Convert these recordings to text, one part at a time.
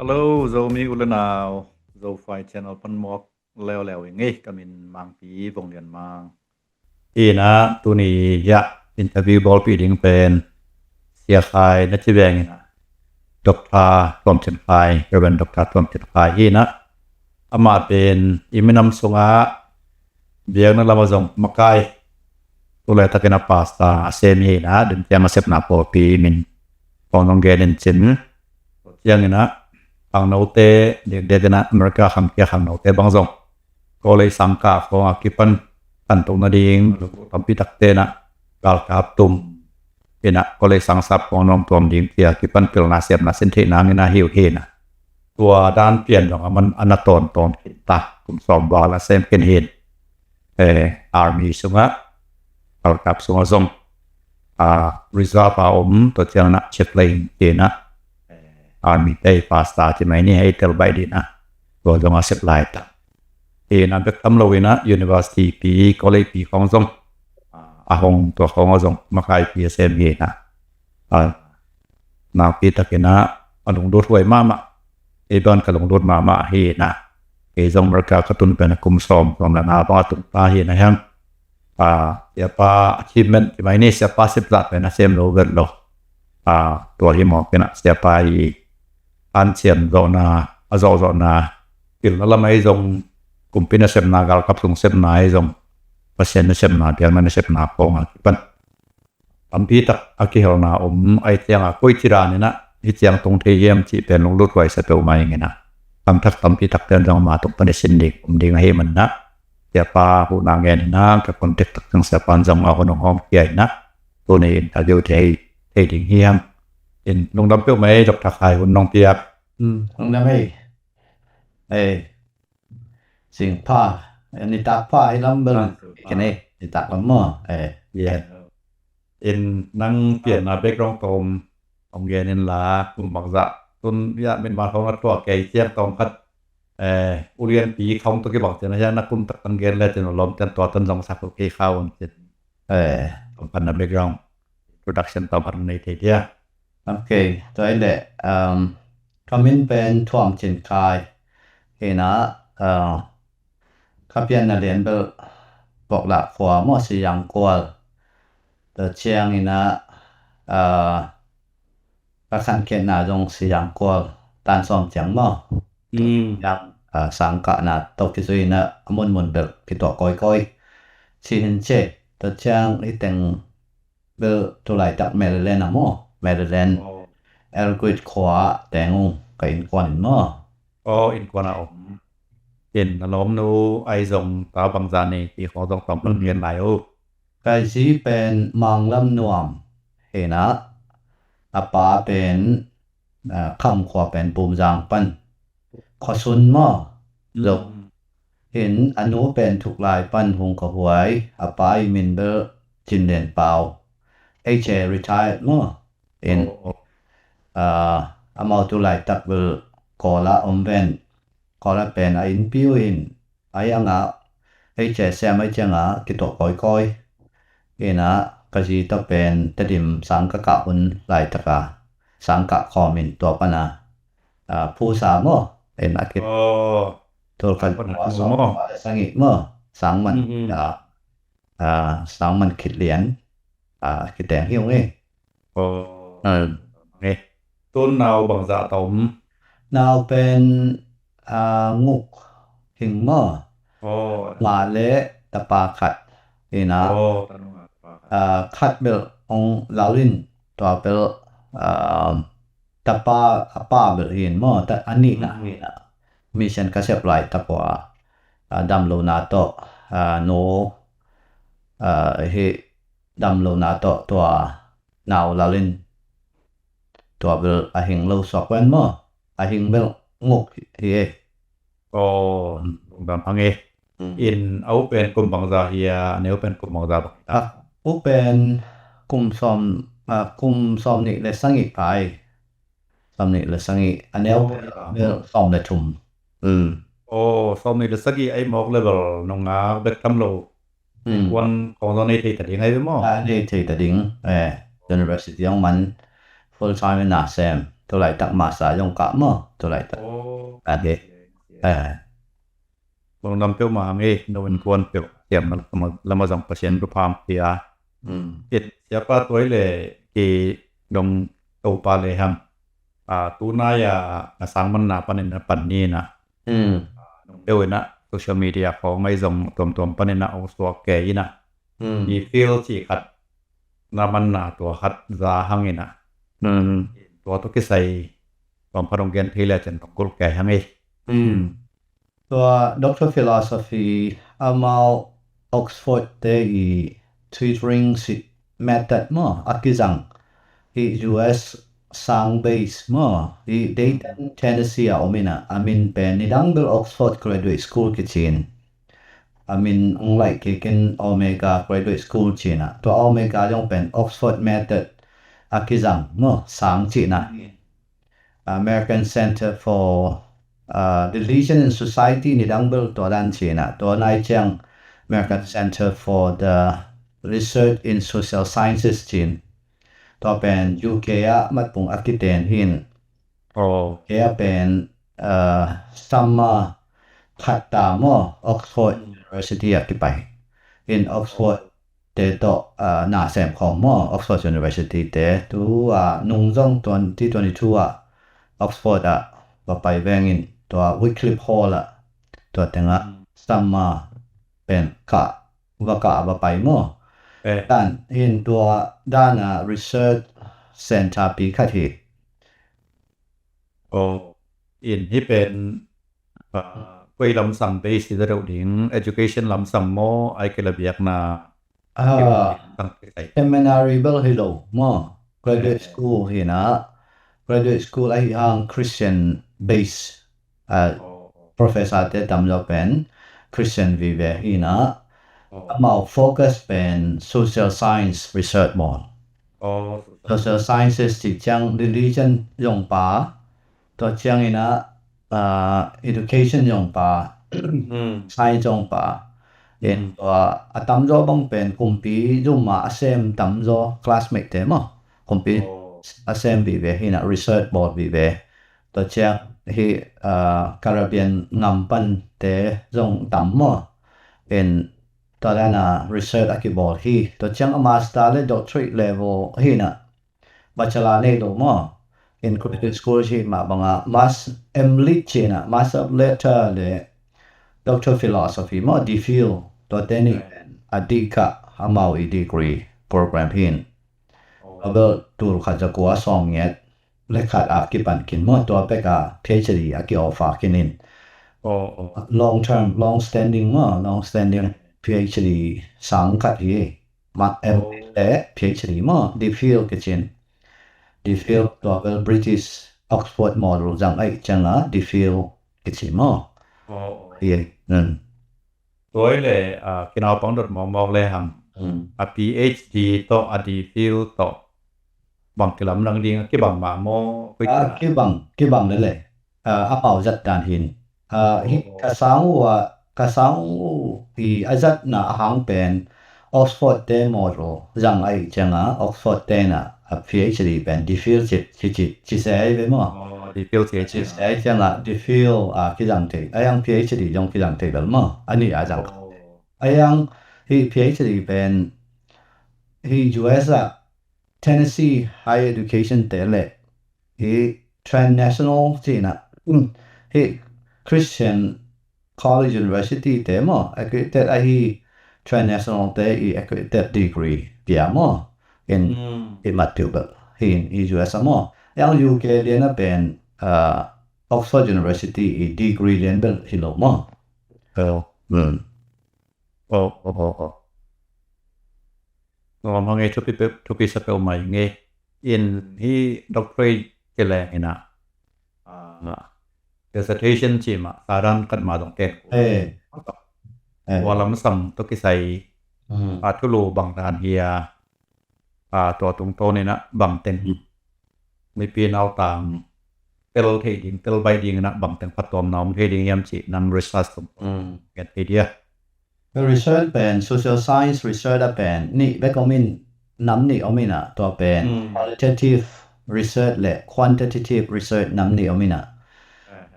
Hello, zo mi ulanao, zo fai channel pan mok leo ngi kamin mang pi vong lian mang. Ina tu ni ya interview ball pi ding pen sia khai na chi beng ina. Dr. Tom Chen Khai, Reverend Dr. Tom Chen Khai ina. Ama pen iminam sunga biang na lama zong makai. Tulay takina pasta semi ina den tiang asep na po pi min pongong genen chen. Yang ina ang naute de na America kham kia kham naute bang zong ko lei sangka ko akipan tan tung na ding tampi takte na gal kap tum ina ko lei sangsap ko nom tom ding kia akipan pil na sep na sente na ngina hiu hena ตัวด้านเปลี่ยนของมันอนาตอนตอนตาคุมสอบบาลเซมเคนเฮนarmy ซุงะเgal kapซุงซงreserve ตัวเจ้านะเช็คเลนเจนะarmy day pasta ที่ไหนนี่ให้เตลใบดีนะตัวจะมาเสร็จลายตานันเป็นคำลวินะ university ปีก็เลยปีของซงหงตัวของซงมาขายปีเซมเฮนะนาปีตะกินะลงรถไว้มาบ้านก็ลงรถมาเฮนะซงประกาศตุนเป็นคุมสอมของนาบ้าตุนตาเฮนะฮังya pa achievement ที่ไหนนี่เสียป้าสิบลัดเป็นเซมโลเวอร์โลตัวที่หมอกเป็นเสียป้าอันเชียนโซนาโซนากินแล้วไม่ซงกลุ่มเป็นเซมนากัลกับส่งเซมนาซงเปอร์เซ็นต์เซมนาเดียวมันเซมนาโป่งปันอันพี่ตักอากิฮลนาไอเตียงกุยจิรานี่นะที่เตียงตรงที่เยี่ยมที่เป็นลงรถไว้สเปลมาอย่างเงี้ยนะตัมพี่ตักเดินทางมาตกปันเซนดิกดิ่งให้มันนะเสียป้าผู้นางเงินนะกับคนเด็กตักทั้งเสียปันจงเอาคนห้องใหญ่นะตัวนี้ถ้าเดียวเทดิ่งเฮียมลงดำเปี้ยวไหมดอกทักทายคุณน้องเปียกลงดำสิ่งผ้าอันนี้ตักผ้าให้ลำเบิ่งแค่นี้นี่ตักลำหม้อนั่งเปลี่ยนมาเบกรองตมองเกนินลาคุณบักษะตุนยะเป็นบาของรัฐตัวแก่เจียงตอมคัดอุเรียนปีของตัวกี่บอกจะนะฮะนักกุมตักตังเกนแล้วจะล้อมจันตัวต้นสองสักโอเคเข้าผมพันนะเบกรอง production ต่อพันในเทียโอเคตัวเด็กคอมเมนต์เป็นท่วมจินคายเห็นนะข้าเพียนนักเรียนบอกหลักหัวมั่วสิยังกลัวแต่เชียงนี่นะประคันเขียนหน้าตรงสิยังกลัวตานซ้อมเจียงมั่วยังสังกะนะตกที่สุดนะมุนเบิกพี่ตัวก้อยชินเจแต่เชียงนี่แต่งเบลตัวไหลจากแมริแลนด์นะมั่วแมริแลนด์Elguit ขวาแตงก็อินกวนมั่วอินกวนเห็นล้อมนูไอซงตาบังจานี่ที่เขาต้องต้องเรียนหลายไก่สีเป็นมังลำนวมเห็นนะอาปาเป็นคำขวาเป็นปุ่มจางปันขอสุนมั่วลงเห็นอนุเป็นถูกลายปั้นหงกหวยอาปามินเบอร์จินเดนเปาretired มั่วเห็นอามาตุไลตักเบอร์กอละอมเวนกอละเป็นอินพิวอินยังเซมจังกิตก้อยเอนะก็สิตะเป็นตะดิมสังกะกะอุนไลตะกะสังกะคอมินตัวปนะผู้สามเอ็นอากิตัวกันสังอิสังมันสังมันคิดเหรียญคิดแดงหิ้วนี่นี่ต้นนาวบังษะตมนาวเป็นงุกหิงม่อมาเลตะปาขัดนี่นะขัดเบลองลาลินตัวเบลตะปาเบลหินม่อแต่อันนี้นะมีเช่นกระเสบไหลตะกว่าดำโลนาโตโนเฮดำโลนาโตตัวนาวลาลินตัวเบลหิงโลสอกเวนม่อหิงเบลงกเฮแบบอังเออินเอาเป็นกลุ่มบังซาเฮียเนวเป็นกลุ่มบังซาอุเป็นกลุ่มซ้อมนี่และสังอีกไปซ้อมนี่และสังอีอันเนวซ้อมและทุ่มซ้อมนี่และสังอีไอ้หมอกเลเวลนงาเบ็ดคำโลวันของตอนนี้ที่ตัดดิ่งให้มั้งที่ตัดดิ่งUniversity ของมัน full time นะแซม ตัวไหลตักมาสายงกะมอตัวไหลตักอันเดbang nam pe ma nge no en kon pe tiam lama jang pasien ru pham tia it siapa toile ki dong to pa le ham tu na ya asang man na panen na pan ni na pe we na social media ของไม่จงตวมๆpanen na o so ke ina i feel ที่ขัดนามันนาตัวขัดซาหังinaตัวto ki sai ความพรองเกนที่แล้วจันกลแก่หังเอตัว Doctor Philosophy amal Oxford ได้อี tutoring method มออักจังอี US สัง base มออี Dayton Tennessee อมินะI mean เป็นนิดังเบล Oxford Graduate School กิจินI mean องไลค์กิน Omega Graduate School จีนะตัว Omega ยองเป็น Oxford method อักจังมอสังจีนะ American Center for Religion and Society นิดังเบลตัวด้านจีนะตัวนายจัง American Center for the Research in Social Sciences จีนตัวเป็น UK มัดปุงอักกิเตนหินเป็นsummer ขัดตามอ Oxford University อักกิไป in Oxford เตโตหน้าแสมของมอ Oxford University เตตัวนุ่งจงตัวที่22 Oxford ว่าไปแวงอินตัว Wycliffe Hall ตัวแต่งsummer เป็นว่ไปมอด้านเห็นตัวด้าน research center ปีคัดเหตุอินที่เป็นคุยลำสัมไปสิระดับถึง education ลำสัมโมไอเกลเบียกนาseminary เบลฮิโลมอ graduate school เห็นgraduate school ไอฮัง Christian base professor เตตำจบเป็น Christian vive เห็นมาfocus เป็น social science research มอ social sciences ที่จัง religion ยงปาตัวจังอินะeducation ยงปา science ยงปาเห็นตัวตำจบังเป็นคุมปีจุมาเซมตำจ classmate เตมอคุมปีเซมวิเวหินะ research board วิเวตัวจังที่Caribbean งำปันเตจงตำมอเป็นตัวนั้นresearch อักบอลที่ตัวจังmaster และ doctorate level ที่นะbachelor ในตัวมอ in graduate school ที่มาบังmas MLit ที่นะ master of letter และ Doctor Philosophy มอ DPhil ตัวเตนี่อดีกะมาอี degree program ที่เบลตัวขัดจะกัวสองเงี้ยและขัดอากิปันกินมอตัวเป็กPhD อากิออฟากินินlong term long standing มอ long standing PhD สังกัดที่มา MLit และ PhD มอ DPhil กิจิน DPhil ตัวเป็น British Oxford model จังไอจังDPhil กิจินมอนั่นตัวเลยกินเอาปังดดมองเลยครับPhD ต่อ DPhil ต่อบางกลำลังดีกี่บางมาโมกี่บางนั่นแหละเป่าจัดการหินกระสังที่อาจัดน่ะหางเป็น Oxford เตmodel จังไอจังOxford เตน่ะPhD เป็น DPhil จิเสยไปมั้งDPhil จิเสยจังDPhilกี่จังเตไอยัง PhD ยังกี่จังเตแบบมั้งอันนี้อาจังไอยังที่ PhD เป็นที่ US Tennessee Higher Education เตเลยที่ Transnational ที่นะที่ Christian College University เตมั้ง accredited ไอที่ Transnational เตอี accredited degree เปียมั้งin material ที่ US มั้งยัง UK เรียนเป็น Oxford University degree เรียนเป็นที่โลมั้งngom hange thupi sapel mai nge in hi doctorate kele ina dissertation chi ma saran kat ma dong ken walam sam to ki sai atulu bang dan hia to tung to ni na bang ten mi pin au tang tel thei ding tel bai ding na bang ten patom nom thei ding yam chi nan research get idea research เป็น social science research เป็นนี่เบกอมินน้ำนี่อมินะตัวเป็น qualitative research และ quantitative research นำนี่เอามินะ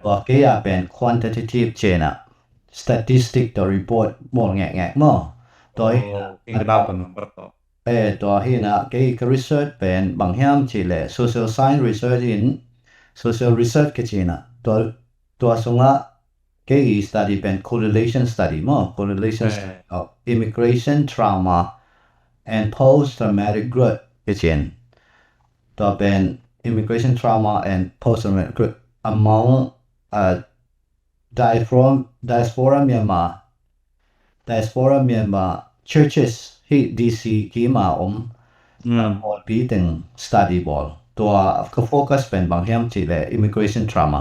ตัวเกียเป็น quantitative เจนะ statistic ตัว report หมดแงะๆมั้งตัวอิงดาวกันประกอบตัวที่นะเกี่ยวกับ research เป็นบางอย่างที่แหละ social science research in social research ก็จีนะตัวสงะเกี่ยวกับ study เป็น correlation study มั้ง correlation of immigration trauma and post traumatic growth ก็จีนตัวเป็น immigration trauma and post traumatic growth among diaspora Myanmar churches ที่ DC ที่มาพอปีถึง study ball ตัวก็โฟกัสเป็นบางอย่างที่แหละ immigration trauma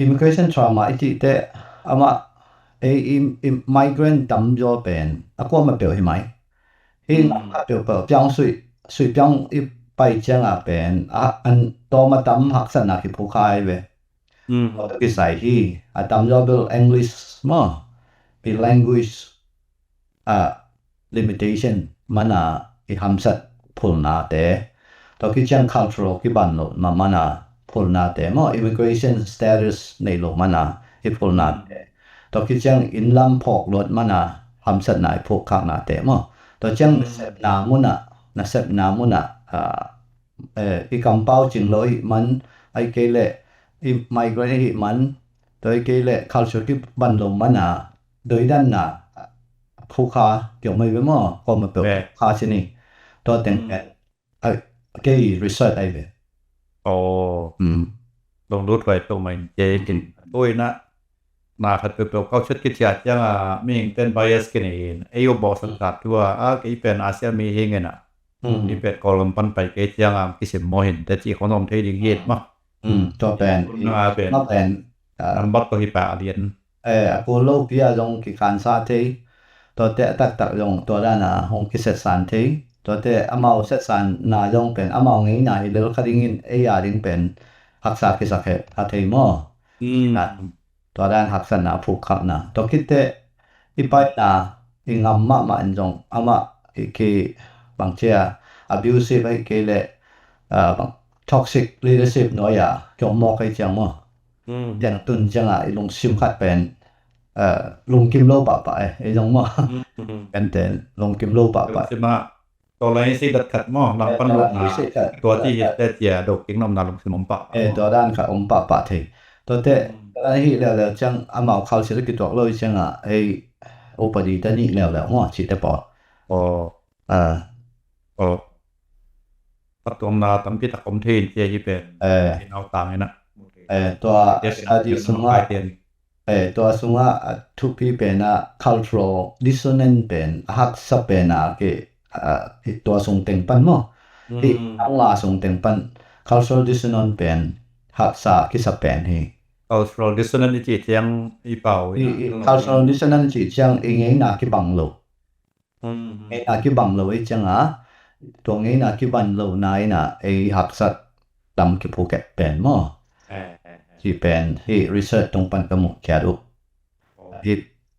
immigration trauma ที่แต่อามาmigrant ดำจะเป็นก็มาเปลี่ยนให้ไหมที่เปลี่ยนจังสุดจังไปจังเป็นอันตัวมาดำหักษณะที่ผู้ขายเว้ก็ใส่ที่ดำจะเป็น English มั้งเป็น language limitation มันอีทำสัตว์พูดนาแต่ตัวที่จัง cultural ที่บ้านเรามันพูดนาแต่มั้ง immigration status ในโลกมันที่พูดนาแต่ตัวที่จัง inland pork รถมันทำสัตว์ไหนพวกข้างนาแต่มั้งตัวจังเสพนามุนอีกำเป้าจริงเลยมันไอ้เกล่อีmigrant ที่มันตัวไอ้เกล่ culture ที่บ้านเรามันโดยด้านผู้ค้าเกี่ยวไม่ไว้มั้งก็มาเป็นค้าที่นี่ตัวแต่งเกี่ยว research ไอ้เว้ยลงรูดไว้ตรงมันเจกินโอ้ยนะนาคัดเปล่าเขาชุดกิจจังมีเป็น bias กันเองไอ้ยบอกสังกัดว่ากี่เป็นอาเซียนมีเฮงน่ะนี่เป็นกอลัมปันไปเกจจังกิสิมเห็นแต่ที่คนอมเทดิงเฮ็ดมั้งตัวเป็นนัมบัตตัวที่8เรียนกูโลกที่จงกิการซาเทตัวแต่ตักจงตัวด้านหงกิเสสันเทตัวแต่อมาเสสันนาจงเป็นอมางี้นาเดลคดิงินยาดิงเป็นหักษากิสักเทมอตัวด้านหักษณะผูกขับนะตัวคิดแต่อีไปอีงำมาอันจงอามาอีกบางเชีย abusive ไอ้เกเลtoxic leadership น้อยจงมอกให้จังมั้งอย่างตุนจังลงซิมขัดเป็นลงกิมโลปะไปไอ้จงมั้งเป็นแต่ลงกิมโลปะไปใช่มั้ยตัวไรสิดัดขัดมั้งนำปันลงตัวที่เฮ็ดเจียดอกกิงนำนาลงสิมปะตัวด้านค่ะปะเทตัวแต่อันนี้แล้วจังอามาเข้าสิกิตัวเลยจังไอ้อุปดีตนี่แล้วมั้งสิแต่ปอปัตตมนาตั้งพิทักษ์คมเทนเจที่เป็นเอาต่างนี่นะตัวสุงว่าตัวสุงว่าทุกปีเป็น cultural dissonance เป็นหักษะเป็นตัวทรงเต็งปันมั้งที่อังลาทรงเต็งปัน cultural dissonance เป็นหักษะกิสเป็นให้ cultural dissonance จีเจียงอีเป่า cultural dissonance จีเจียงเองนาคิบังโลนาคิบังโลไอ้จังตัวนี้นาคิบังโลนายไอ้หักษะดำคิภูเก็ตเป็นมั้งที่เป็นที่ research ตรงปันกมุกแค่ดูที่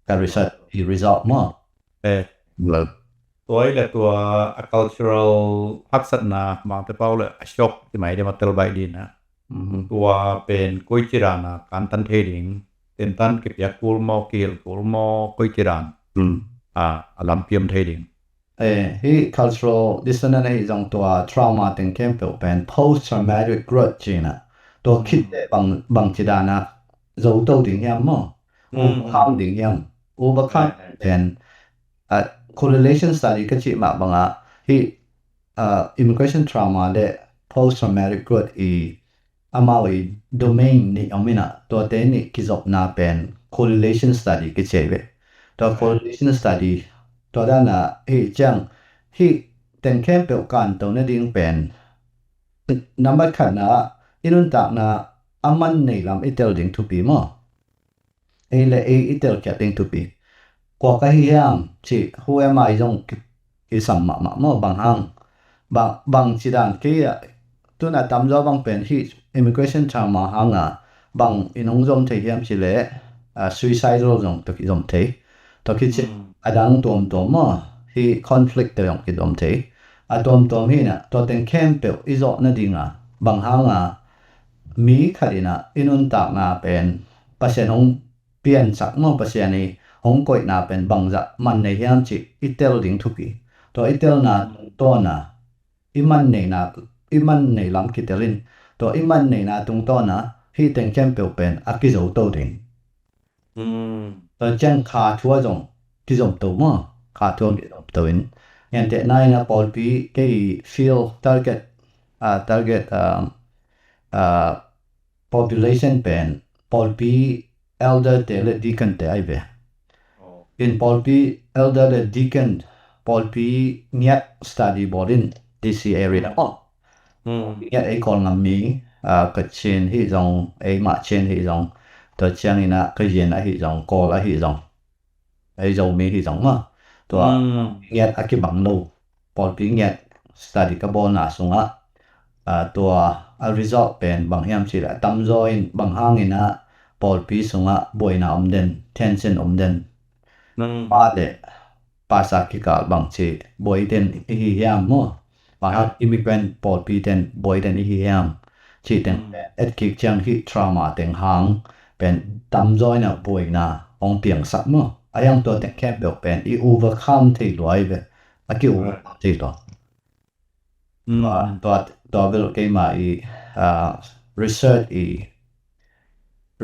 การ research ที่ result มั้งตัวและตัว cultural พักษณะบางแต่เป้าเลยชกที่หมายได้มาเตลใบดีนะตัวเป็นกุยจิรานะการตันเทดิงเต็นตันเก็บยากูลมอกิลกูลมอกุยจิรานลัมเปียมเทดิงที่ cultural dissonance ไอ้จงตัว trauma ถึงเข้มเป็น post traumatic growth จีนะตัวคิดบางจิดานะเราตัวถึงยังมั้งข้ามถึงยังovercome เป็น correlation study ก็จีมาบางที่ immigration trauma และ post traumatic growth อามาวิ domain นี่เอาไม่นะตัวเต็นนี่คิดจบนาเป็น correlation study ก็เจ๋งตัว correlation study ตัวด้านจังที่แต่งเข้มเป็นการตัวนี้ดิ้งเป็นนับบัดขันอีนุ่นตักอามันในลำอิตาลีทุปีมั้งเลยอิตาลีดิ้งทุปีกว่าก็ยังที่หัวไม่จงกิสัมมามั้งบางจิดันที่ตัวนั้นตามเราบางเป็นที่ immigration trauma หางบางอินงจงที่ยังที่เลย suicidal จงตัวกิจมที่ตัวกิจดังตัวมั้งที่ conflict ตัวยังกิจมที่ ตัวมีน่ะตัวเต็งเข้มเปียวอีโซนะดิงอ่ะบางหางอ่ะมีขัดน่ะอินุนตากนาเป็นเปอร์เซ็นต์ของเปลี่ยนสักมั่งเปอร์เซ็นต์นี้ของก้อยนาเป็นบางจะมันในเฮียนจิอิเตลดิงทุกีตัวอิเตลน่ะตัวน่ะอิมันในน่ะอิมันในลำกิเตลินตัวอิมันในน่ะตรงตัวน่ะที่เต็งเข้มเปียวเป็นอากิโซโตดิงตัวเจ้งขาทัวจงกิโซโตมั่งขาทัวกิโซโตอินอย่างเด็กนายนะพอปีแก feel target population เป็นพอปี elder เตเลดีกันเตไอเบin พอปี elder เลดีกันพอปีเนี่ย study board in this area นะเนี่ยไอ้คนงมีก็เช่นที่จงไอ้มาเช่นที่จงตัวเช่นนี้นะก็ยันไอ้ที่จงก็ไอ้ที่จงไอ้จงมีที่จงมาตัวเนี่ยอากิบังโลพอปีเนี่ย study กับบอลน่ะส่งอ่ะตัว result เป็นบางอย่างสิละตั้มจอยบางห้างนี่นะพอปีส่งอ่ะบ่อยนะเด่น10 centเด่นป้าเดภาษาคิกาบางทีบ่อยเด่นอีเหี้ยมมั้งบางimmigrant พอปีเด่นบ่อยเด่นอีเหี้ยมที่เด่นคิกจังที่ trauma เด่นห้างเป็นตั้มจอยนะบ่อยนะองเปียงสักมั้งไอ้ยังตัวเด่นแค่เบลเป็นอี overcome ที่รวยเบอากิ overcome ที่ตัวตัวเบลเกมาอีresearch อี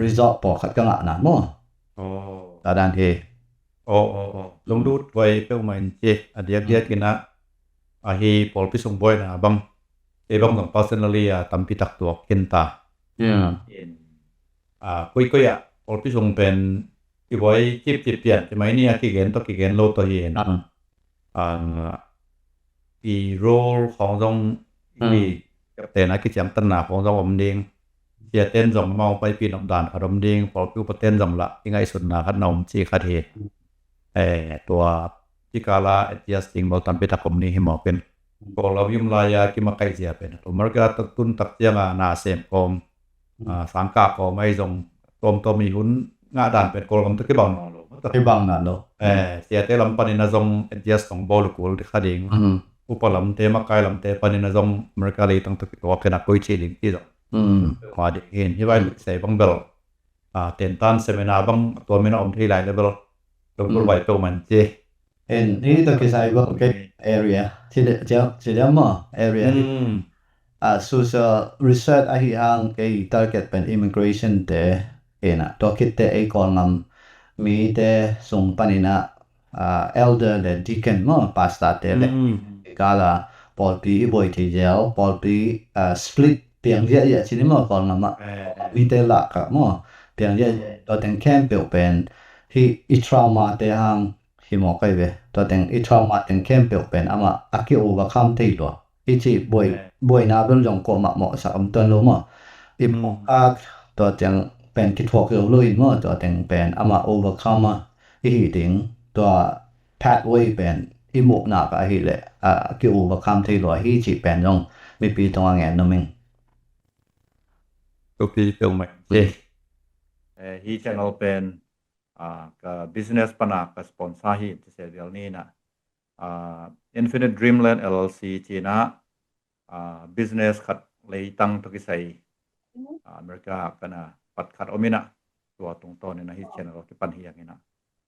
result พอขัดกันนะมั้งตาดันเทลงดูไว้เป้าหมายเจอเดียกกินนะฮีพอลพิสงบ่อยนะบังบังของ personally ตัมปิตักตัวกินตาคุยอ่ะพอลพิสงเป็นอีไว้จิบเปลี่ยนใช่ไหมเนี่ยกี่เกณฑ์ต้องกี่เกณฑ์โลตัวเองอีโรลของตรงมีกับแต่นะกิจกรรมตั้งหน้าของตรงผมเองเสียเต้นสมเมาไปปีนด่านอารมณ์เองพอพิวประเต้นสำละยังไงสุดนาคัดนมจีคาเทตัวที่กาลาadjusting บ่ตันไปตะผมนี่ให้หมอเป็นก็เรายิมลายากิมาไกเสียเป็นตัวมันก็ตุนตักเจียงนาเสมกอมสังกาก็ไม่ส่งตัวมีหุ้นงาด่านเป็นกอลมตะกี้บังนอตะกี้บังนั่นเนาะเสียเตลำปานินาส่ง adjust ของบอลกูที่คาดิงอุปลำเตมาไกลำเตปานินาส่งอเมริกาเลยตั้งตัวตัวเป็นนักกุยชีลิงที่ขวาเห็นที่ว่าใส่บังเบลเต็นตันเซมินาบังตัวไม่นอมที่หลายเลเวลลงตัวไว้เป้ามันเจนี่ตัวคือใส่ว่า area ที่เดียวมั้ง area social research อาหิหางไอ้ target เป็น immigration แต่นะตัวคิดแต่ไอ้คนงมีแต่ส่งปนินะelder และ deacon มั้ง pastor แต่เลยกาลาพอปีบ่อยที่เดียวพอปีsplit เพียงเยอะๆที่นี่มั้งคนงมั้งมีแต่หลักมั้งเพียงเยอะตัวแต่งแคมเปลี่ยนเป็นที่อีทรามาแต่หางที่หมอไกเวตัวแต่งอีทรามาแต่งเข้มเปลี่ยนเป็นอามาอากิโอวาคัมที่ตัวอีที่บ่อยนาเป็นจงกมาหมอสักตัวโลมาอีหมอตัวแต่งเป็นคิดพวกเราลุยมาตัวแต่งเป็นอามาโอวาคัมอีหิติงตัวแพทเวย์เป็นอีหมกหนักอีเลยอากิโอวาคัมที่ตัวอีที่เป็นจงมีปีตรงงานนั่นเองตัวปีเปลี่ยนใหม่ฮี channel เป็นกับ business ปนากับ sponsor ฮีที่เสียเดียวนี้นะInfinite Dreamland LLC จีนะbusiness ขัดเลยตั้งตุกิใส่อเมริกากันนะปัดขัดอมินะตัวตรงต้นนี่นะฮี channel ที่ปันเฮียงนี่นะ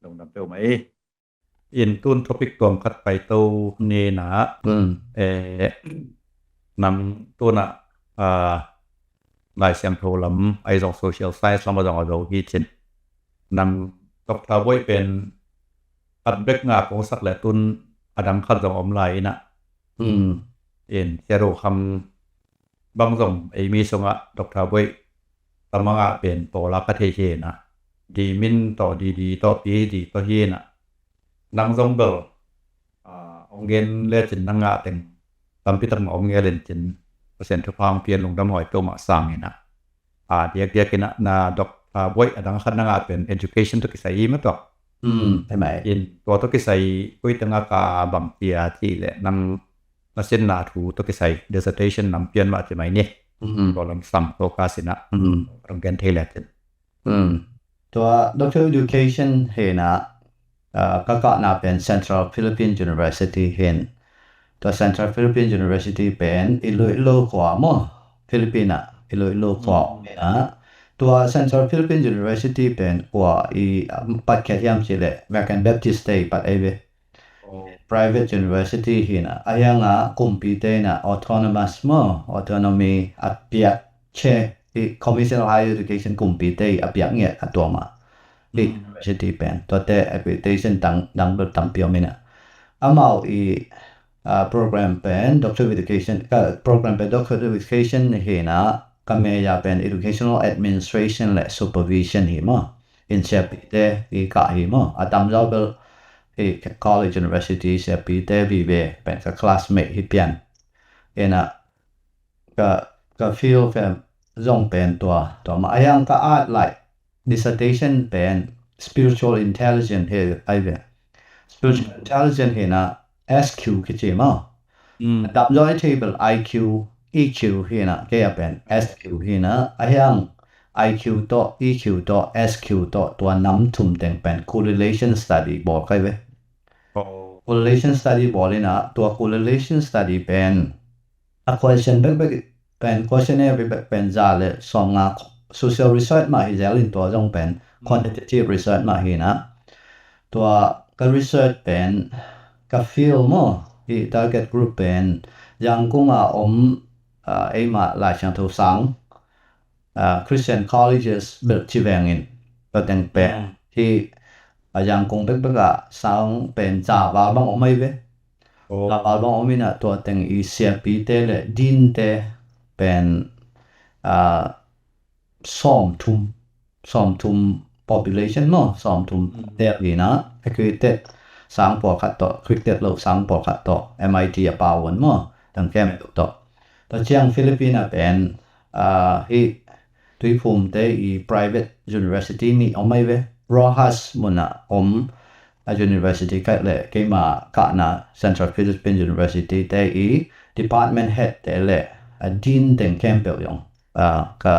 ลงดำเป้าไหมอินตุน topic ตัวขัดไปตัวนี่นะนำตัวนะลายเสียงโทรลำไอซ์social science ลำมาจากเราฮีเช่นนำกับทาววยเป็นอัดเบกงาของสักแหละตุนอดังคัดจากอมไลน์นะเจโรคำบางส่งไอมีสงะดอกทาววยตมังะเป็นโปลากะเทเชนะดีมินต่อดีต่อปีดีต่อเฮนะนังส่งเบลองเกนเลจินนังะเต็งตำพิตังอมเงเลนจินเปอร์เซ็นต์ทุกพังเปลี่ยนลงดำหอยตัวมาสร้างนี่นะเดียกกินะนาดอกบ่อยอดังคันนังเป็น education ตุกิใส่มาตอกใช่ไหมอินตัวตุกิใส่กุยตังกาบังเตียที่แหละนำมาเส้นนาถูตุกิใส่ dissertation นำเปลี่ยนมาใช่ไหมเนี่ยก็ลำซ้ำตัวกาสินะโรงเรียนเทเลติตัว Doctor Education เห็นนะก็น่าเป็น Central Philippine University เห็น ตัว Central Philippine University เป็นอิโลกว่ามั้งฟิลิปปินส์อิโลกว่านะตัว Central Philippine University เป็นกว่าปัดแค่ยามสิเลย American Baptist Day ปัดไอ้เว้ private university หินะอายังcompete นะ autonomous มั้ง autonomy อัปยะเช่ Commission of Higher Education compete อัปยะเงี้ยตัวมา university เป็นตัวแต่ accreditation ดังแบบตั้งเปียวมั้ยนะอามาprogram เป็น Doctor of Education program เป็น Doctor of Education เห็นะก็เมียเป็น Educational Administration และ Supervision หิมะ in เชปีเตกะหิมะตามจอบcollege university เชปีเตบีเบเป็นกับ classmate หิเปียนนะก็ feel เป็นจงเป็นตัวมาอย่างก็like dissertation เป็น spiritual intelligence ไอ้เว้ spiritual intelligence เห็นะSQ คือจิมาดับย้อย table IQ EQ เห็นะก็จะเป็น SQ เห็นะอย่าง IQ ต่อ EQ ต่อ SQ ต่อตัวนำทุ่มแต่งเป็น correlation study บอกใครเว้ correlation study บอกเลยนะตัว correlation study เป็น question เป็น questionnaire เป็นจาเลยสองsocial research มาให้เจริญตัวจงเป็น quantitative research มาให้นะตัวก็ research เป็นก็ field มั้งที่ target group เป็นยังคงมาหลายชั้นทุกสังChristian colleges เบิกที่แวงอินก็แต่งเป็นที่ยังคงเป็นก็สังเป็นจ่าบาลบางไม่เว้จ่าบาลบางไม่นะตัวแต่งเสียปีเตเลยดินเตเป็นซ้อมทุม population มั้งซ้อมทุมเด็กนี่นะคือเตสังปอขัดต่อคริกเตโลสังปอขัดต่อ MIT ปาวันมั้งตั้งแค่ไม่ต่อตัวเชียงฟิลิปปินส์เป็นที่ทุยภูมิเตprivate university นี่เอาไม่เว้ Rojas มุนะuniversity ก็เลยก็มากันนะ Central Philippine University เตdepartment head เตเลยdean แต่งแคมเปลยงก็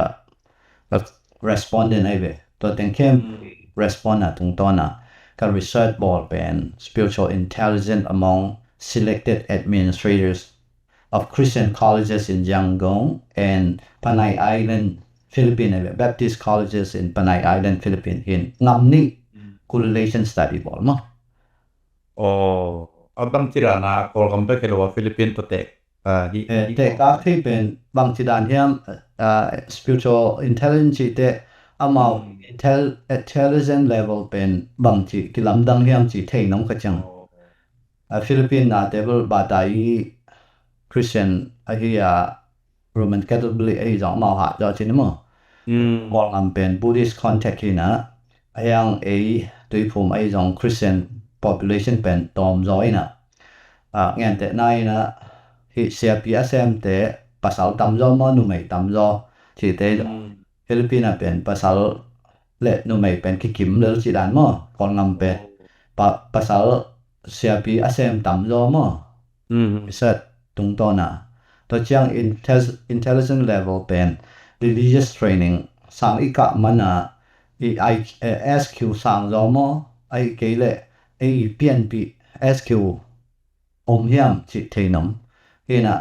respondent ไอ้เว้ตัวแต่งแคม respond ตรงตัวนะก็ research ball เป็น spiritual intelligence among selected administrators of Christian colleges in Yangon and Panay Island Philippines Baptist colleges in Panay Island Philippines in นำนี่ correlation study บอกมั้งบางทีนะคอลกัมเปเคโลว่าฟิลิปปินส์ตัวเต็กเต็กก็ที่เป็นบางทีด้านเฮียมspiritual intelligence เตamount intelligence level เป็นบางทีที่ลำดังเฮียมจีเทน้องกระจังฟิลิปปินส์นะเทเบิลบาตายChristian ไอ้ที่Roman Catholic ไอ้จังมาหาจอดที่นี่มั้งบอกลำเป็น Buddhist context ที่นะอย่างตัวผมไอ้จัง Christian population เป็นตอมร้อยนะงานแต่ไหนนะที่ CPSM แต่ภาษาตำรวจมั้งหนุ่มไม่ตำรวจที่เตฟิลิปปินส์เป็นภาษาเละหนุ่มไม่เป็นคิมเลือดจีดันมั้งก่อนลำเป็นภาษา CPSM ตำรวจมั้งresearch ตรงตัวนะตัวเชียง intelligence level เป็น religious training สังอีกมันนะSQ สังจอมไอ้เกลเปลี่ยนปี SQ เฮียมจิตเทนมเห็นนะ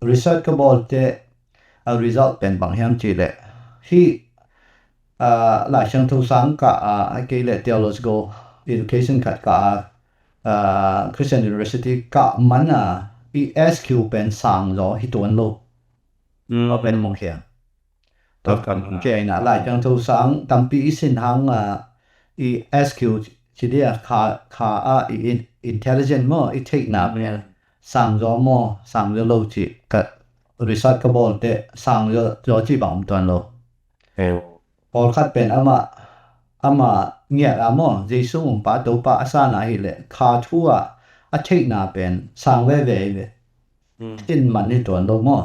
research ก็บอกเจresult เป็นบางเฮียมจิตเลยที่หลายชั้นทุกสังกับไอ้เกล theological education กับChristian University กับมันนะSQ เป็นสังจอที่ตัวโลกเป็นมงเขียตัวกันเก่งนะหลายจังทุกสังตั้งปีสินหังSQ ที่เดียค่าintelligent มั้งเทคนิคเนี่ยสังจอมั้งสังจอโลกที่กับ research ก็บอกเตสังจอที่บางตัวโลกพอคัดเป็นอามาเงียมั้งเจสุงปาตัวปาอาสานะฮิเลค่าทัวเทคนิคเป็นสังเว่ที่มันนี่ตัวโลกมั้ง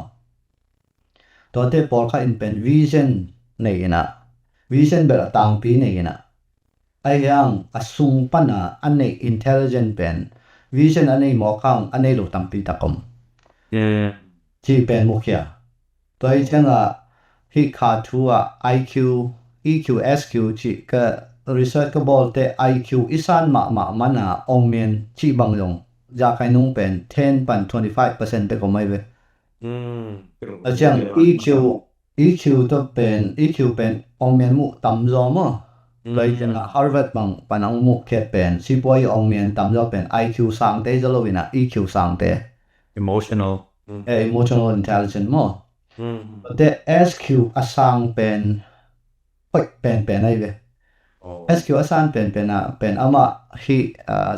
ตัวเตพอคัดเป็น vision นี่นะ vision แบบต่างปีนี่นะไอ้ยังสุงปันอันนี้ intelligent เป็น vision อันนี้หมอข้างอันนี้ลูกตั้งปีตะกมที่เป็นมุขยาตัวไอ้จังที่ขาดทัว IQ EQ SQ ที่ก็ research ก็บอกแต่ IQ อีสานมันองเมียนที่บางลง ยาไคนุงเป็น10 ปัน 25% แต่ก็ไม่เว้ย แล้วเช่น EQ ตัวเป็น EQ เป็นองเมียนมุตำจอมเลยจัง Harvard บางปนังมุเขตเป็นสิบวยองเมียนตำจอเป็น IQ สังเตจะลวินะ EQ สังเต emotional emotional intelligence มั้งแต่ SQ อสังเป็นเป็นอะไรเว้ย SQ อสังเป็นอามาที่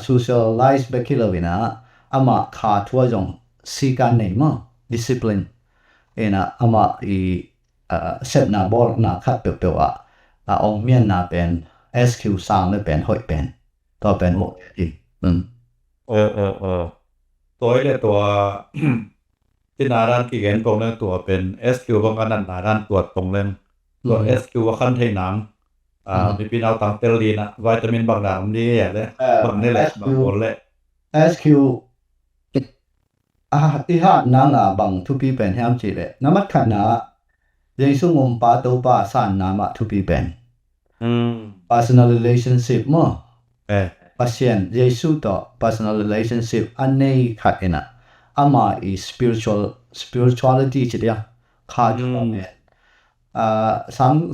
socialize ไปกี่ลวินะอามาขาดทั่วจงสิการไหนมั้ง discipline ena ama set na ball na khat pe pe wa ong mien na pen SQ sang le pen hoi pen to pen mo i ตัวile ตัวที่นาด้านกี่เห็นตรงเรื่องตัวเป็น SQ บางกันนั้นนาด้านตัวตรงเรื่องตัว SQ ว่าคันไทหนังมีพี่เอาตังเตลลีนะวิตามินบางอย่างมันดีเลยบางนี่แหละบางคนเลย SQ ที่หานังบางทุปีเป็นแฮมจีเลยน้ำมันขันนะยังสุ่งปาโตปาสันน้ำทุปีเป็นpersonal relationship มั้งpasien ยังสุ่งต่อ personal relationship อันนี้ขัดเองนะอามาspirituality จีเดียขาดอยู่เนี่ย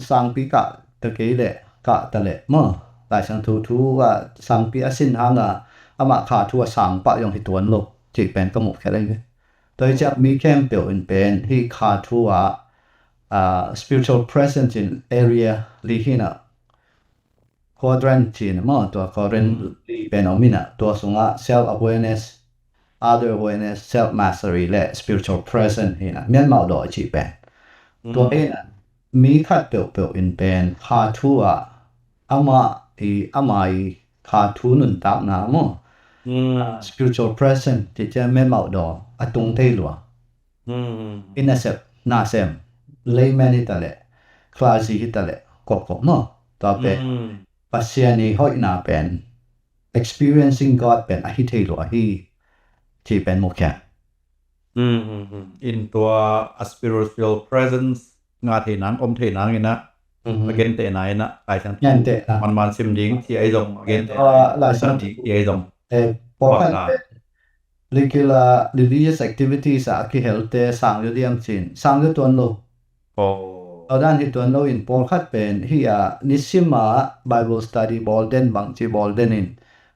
สังปีกะตะกี้เลยกะตะเลยมั้งหลายสังทูว่าสังปีอสินหางอามาขาดทั่วสังปะยองที่ตัวโลกจีเป็นก็หมดแค่ได้เลยโดยจะมีแค่เปลี่ยนเป็นที่ขาดทั่วspiritual presence in area ลีหินะ quadrant จีนมั้งตัว quadrant ลีเป็นอมินะตัวสงะ self awareness other awareness self mastery และ spiritual presence หินะเมียนมาดอจีเป็นตัวเองมีขัดเปลี่ยนเป็นขาดทั่วอามาขาดทั่วนุนตักนะมั้งspiritual presence ที่จะไม่เหมาะดอกตรงเทลัวinnocent น่าเซม layman ที่ตะเลคลาสสิกที่ตะเลกบเนาะต่อไปปัจจัยนี้ห้อยน่าเป็น experiencing God เป็นอหิเทลัวที่เป็นมุขแค่in ตัว spiritual presence งาเทนังอมเทนังนี่นะมาเกนเตไหนนะไอ้ทั้งมันซิมดิงที่ไอ้ตรงเกนเตหลายสังที่ไอ้ตรงพอกันregular religious activities ที่ health สังอยู่เดียมจินสังอยู่ตัวโลเอาด้านที่ตัวโลอินพอคัดเป็นที่นิสิมา Bible study bolden บางที่ bolden อิน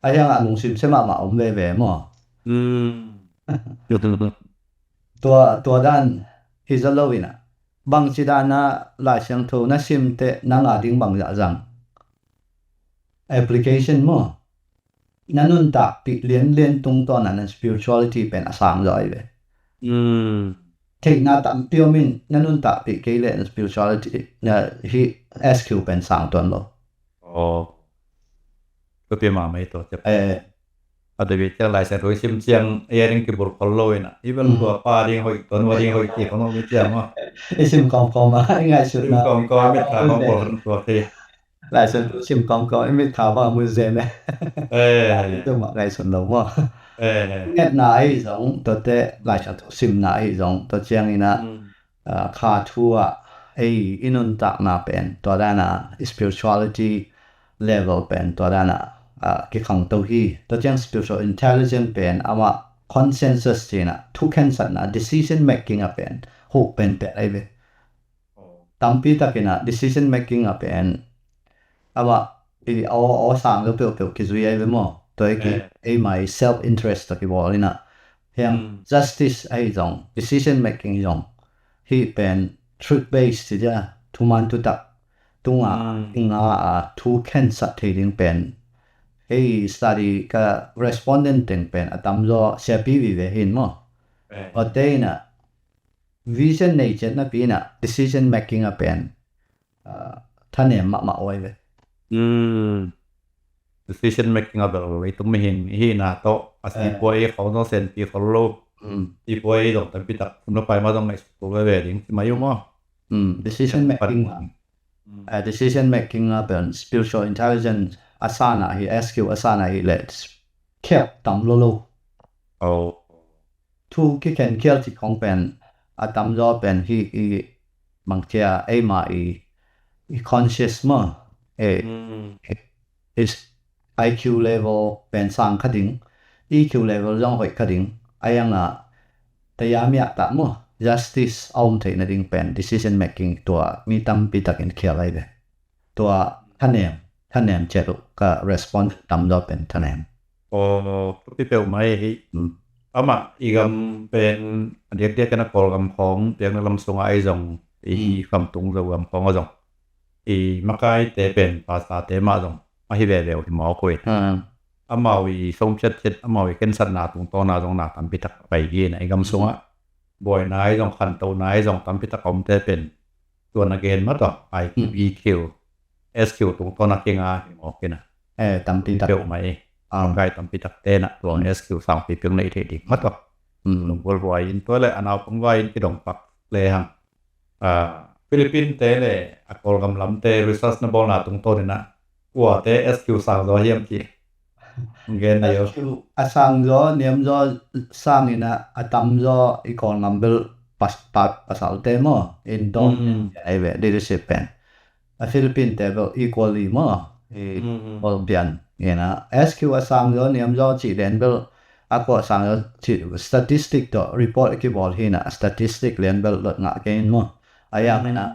ไอ้ยังลุงซิมเสมามาอมเว่มั้งตัวด้านที่จะโลอินะบางที่ด้านน่ะหลายเสียงโทน่ะซิมเตนางาดิ้งบางอย่าง application มั้งนั่นตาปิเรียนตรงตอนนั้น spirituality เป็นอสังเลยเว้ยเทคนาตัมเปียวมินนั่นตาปิเกเลน spirituality เนี่ยที่ SQ เป็นสังตัวโลก็เปียมาไม่ตัวจะเอาเดี๋ยวจะหลายเสียงตัวซิมเจียงเอริงกิบุรพลโลยนะอีเวนตัวป้าดิ้งหอยตัวนู้นดิ้งหอยที่ของน้องมิเจียงว่าซิมกองมาง่ายสุดนะกองไม่ตาของปวดตัวที่หลายส่วนชิมกองไม่ถามว่ามือเซนเลยต้องบอกหลายส่วนเราว่าเน็ตไหนสองตัวเตะหลายส่วนซิมไหนสองตัวเจียงนี่นะขาทัวอินุนตักมาเป็นตัวด้าน spirituality level เป็นตัวด้านกี่ครั้งตัวที่ตัวเจียง spiritual intelligence เป็นอาว่า consensus จีน่ะทุกแคนสันนะ decision making เป็นหกเป็นอะไรเว้ยตั้มปีตะกินdecision making เป็นว่าเอาสร้างแล้วเปลี่ยนคิดว่าอย่างไรมั้งตัวเองไม่ self interest ตะกี้บอกเลยนะเพียง justice ไอ้ตรง decision making ตรงที่เป็น truth based ที่จะทุมันทุตักตรงทุกแค่สัตย์ที่เป็น study กับ respondent เป็นตามตัวเสียปีวิเวหินมั้งว่าแต่เนี่ย vision nature นะปีน่ะ decision making เป็นท่านเนี่ยมาเอาไว้เลยdecision making แบบว่าต้องไม่เห็นที่นาโตอาศัยป่วยเขาต้องเซ็นปีเขาโลกที่ป่วยต้องแต่ปีตักคุณไปมาต้องในตัวเวดิ้งมาอยู่มั้งdecision making เป็น spiritual intelligence อาสานะที่ SQ อาสานะที่ let's แคบต่ำโลทุกที่แข่งเกี่ยวที่ของเป็นต่ำโลเป็นที่บางทีมาconscious มั้งis IQ level เป็นสังคดิ่ง EQ level ย่องหอยคดิ่งอายังแต่ยามอยากตามjustice เอาถึงในดิ่งเป็น decision making ตัวมีตั้มปีตักอินเขียอะไรเดตัวท่านแนมเจรุก็ response ตั้มดอเป็นท่านแนมโอ้พี่เปียวไม่เอามาอีกเป็นเรียกกันนะกอลกำของเรียกนักลำสงไอจงอีคำตุงจะกำของจงอีมาไกเตเป็นภาษาเตมาจงมาฮิเวเรวที่หมอคุยอามาวีสมเช็ดอามาวีเกินสัตนาตรงตัวนาตรงนาตามพิทักไปยีนไอกำสงะบ่อยนายจงคันโตนายจงตามพิทักอมเตเป็นตัวนักเกณฑ์มาต่อไอEQ SQ ตรงตัวนักเกณฑ์หมอกินตามพิทักเปียวไม่ไกตามพิทักเตนะตัว SQ สองปีเพียงในเทดิมาต่อลงบอลไว้ตัวเลยอันเอาผมไว้ที่ดงปักเลยฮังฟิลิปปินส์เตเลยอกอลกำลำเตริซัสนบอลนาตรงตัวนี่นะกัวเต SQ สามตัวเยี่ยมจีเงินเดียวอาสังจอเนียมจอสร้างนี่นะอาตามจออีกคนนำเบลปัสเอาเตมอินดอนไอเวดิลิชิเป็นฟิลิปปินส์เตเบลอีควอลีมโอลิมเปียนเนี่ยนะ SQ อาสังจอเนียมจอจีเดนเบลอาก็สังจอจีสถิติตัวรีพอร์ตที่บอกที่นะสถิติเรียนเบลลดงะเกนมั้งอายังไม่นะ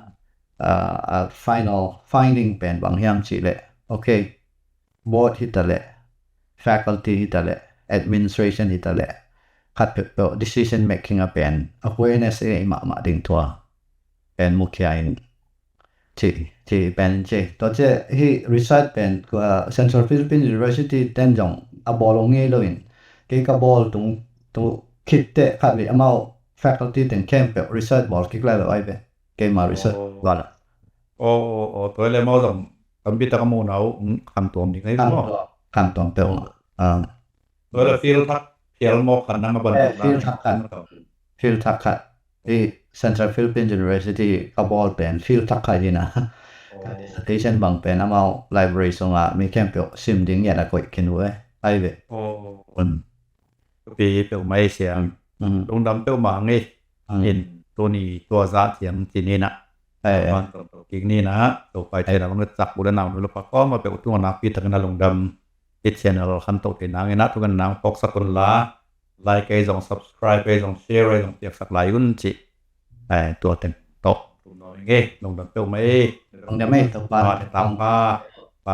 final finding เป็นบางอย่างจีเลยโอเค board ที่ตะเลfaculty ที่ตะเล administration ที่ตะเลคัดเปิด decision making เป็น awareness มาดิ่งตัวเป็นมุขยานที่เป็นตัวที่ research เป็นก็ Central Philippines University เต้นจงบอลงงี้เลยเกี่ยวกับบอลตรงคิดเตะคัดเลยเอา faculty ถึงเข้มเป็น research บอลคิดอะไรไว้เป็นเกี่ยวมา research ก่อนโอ้ตัวเลยมาต้องทำพิธีกรรมเอาคำตัวนี้ให้รู้คำตัวเต็มตัวเลยฟิลทักเพียลโมกันนั่งมาบนฟิลทักกันที่ Central Philippines University ก็บอลเป็นฟิลทักกันดีนะที่ฉันบังเป็นเอา library ส่งมีแค่เปียวซิมดิ้งอย่าละก็อีกขึ้นไว้ไอ้เว้ยปีเปียวไม่เสียงลงดำเปียวมาไงเห็นตัวนี้ตัวซาเสียงจีนี่นะอีกนี่นะต่อไปไทยเราต้องจักบุรณะหรือปะก็มาเป็นตัวนักพิทักษ์นลงดำติด channel คันโตที่นางนะทุกคนนางปกสกุลละไลค์ให้ส่ง subscribe ให้ส่ง share ให้ส่งเตียกสักหลายยุ่นจิตัวเต็มโตตัวน้อยเงี้ยลงดำเปียวไม่ลงดำไม่ตบปลาตามปลาไป